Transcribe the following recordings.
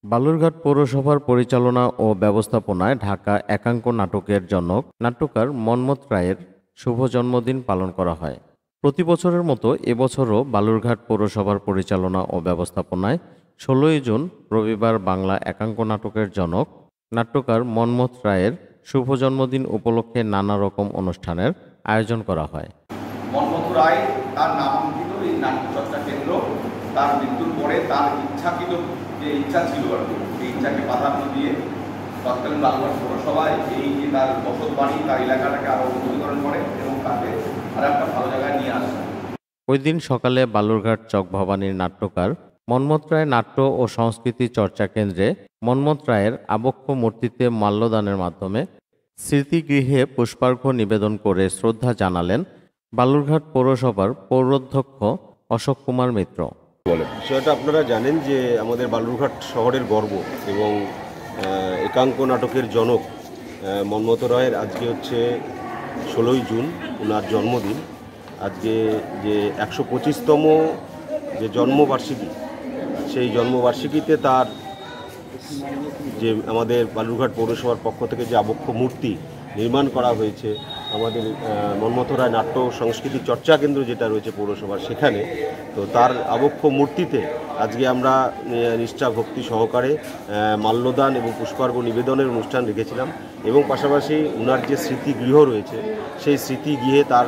বালুরঘাট পৌরসভার পরিচালনা ও ব্যবস্থাপনায় ঢাকা একাঙ্ক নাটকের জনক নাট্যকার মন্মথ রায়ের শুভ জন্মদিন পালন করা হয়। প্রতি বছরের মতো এবছরও বালুরঘাট পৌরসভার পরিচালনা ও ব্যবস্থাপনায় ১৬ই জুন রবিবার বাংলা একাঙ্ক নাটকের জনক নাট্যকার মন্মথ রায়ের শুভ জন্মদিন উপলক্ষে নানা রকম অনুষ্ঠানের আয়োজন করা হয়। মন্মথ রায় তার নামাঙ্কিত এই নাট্যচর্চা কেন্দ্র তার মৃত্যুর পরে তার ইচ্ছাকৃত যে ইচ্ছা ছিল আর কি, সেই ইচ্ছাকে প্রাধান্য দিয়ে তৎকালীন বালুরঘাট পৌরসভায় এই যে তার বসত বাড়ি, তার এলাকাটাকে আরও উন্নতিকরণ করে এবং তাকে আর একটা ভালো জায়গায় নিয়ে আসে। ওই দিন সকালে বালুরঘাট চক ভবানীর নাট্যকার মন্মথ রায় নাট্য ও সংস্কৃতি চর্চা কেন্দ্রে মন্মথ রায়ের আবক্ষ মূর্তিতে মাল্যদানের মাধ্যমে স্মৃতিগৃহে পুষ্পার্ঘ্য নিবেদন করে শ্রদ্ধা জানালেন বালুরঘাট পৌরসভার পৌরাধ্যক্ষ অশোক কুমার মিত্র। বিষয়টা আপনারা জানেন যে আমাদের বালুরঘাট শহরের গর্ব এবং একাঙ্ক নাটকের জনক মন্মথ রায়ের আজকে হচ্ছে ১৬ই জুন, ওনার জন্মদিন। আজকে যে ১২৫তম যে জন্মবার্ষিকী, সেই জন্মবার্ষিকীতে তার যে আমাদের বালুরঘাট পৌরসভার পক্ষ থেকে যে আবক্ষ মূর্তি নির্মাণ করা হয়েছে, আমাদের মন্মথ রায় নাট্য সংস্কৃতি চর্চা কেন্দ্র যেটা রয়েছে পৌরসভার, সেখানে তো তার আবক্ষ মূর্তিতে আজকে আমরা নিষ্ঠা ভক্তি সহকারে মাল্যদান এবং পুষ্পার্ঘ্য নিবেদনের অনুষ্ঠান রেখেছিলাম এবং পাশাপাশি ওনার যে স্মৃতিগৃহ রয়েছে, সেই স্মৃতিগৃহে তার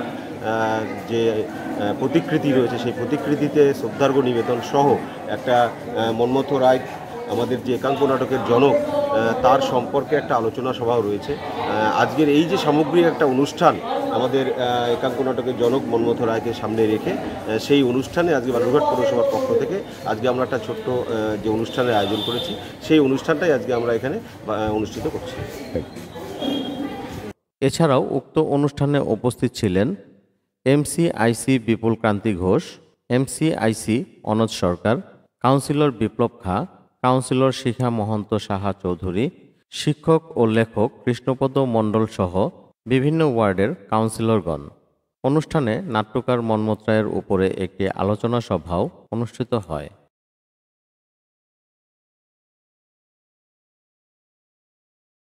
যে প্রতিকৃতি রয়েছে, সেই প্রতিকৃতিতে শ্রদ্ধার্ঘ্য নিবেদন সহ একটা মন্মথ রায় আমাদের যে একাঙ্ক নাটকের জনক তার সম্পর্কে একটা আলোচনা সভাও রয়েছে। আজকের এই যে সামগ্রিক একটা অনুষ্ঠান আমাদের একাঙ্ক নাটকের জনক মন্মথ রায়কে সামনে রেখে, সেই অনুষ্ঠানে আজকে বালুরঘাট পৌরসভার পক্ষ থেকে আজকে আমরা একটা ছোট্ট যে অনুষ্ঠানের আয়োজন করেছি, সেই অনুষ্ঠানটাই আজকে আমরা এখানে অনুষ্ঠিত করছি। এছাড়াও উক্ত অনুষ্ঠানে উপস্থিত ছিলেন এমসিআইসি বিপুল ক্রান্তি ঘোষ, এমসিআইসি অনুজ সরকার, কাউন্সিলর বিপ্লব খাঁ, কাউন্সিলর শিখা মহন্ত সাহা চৌধুরী, শিক্ষক ও লেখক কৃষ্ণপদ মণ্ডল সহ বিভিন্ন ওয়ার্ডের কাউন্সিলরগণ। অনুষ্ঠানে নাট্যকার মন্মথ রায়ের উপরে একটি আলোচনা সভাও অনুষ্ঠিত হয়।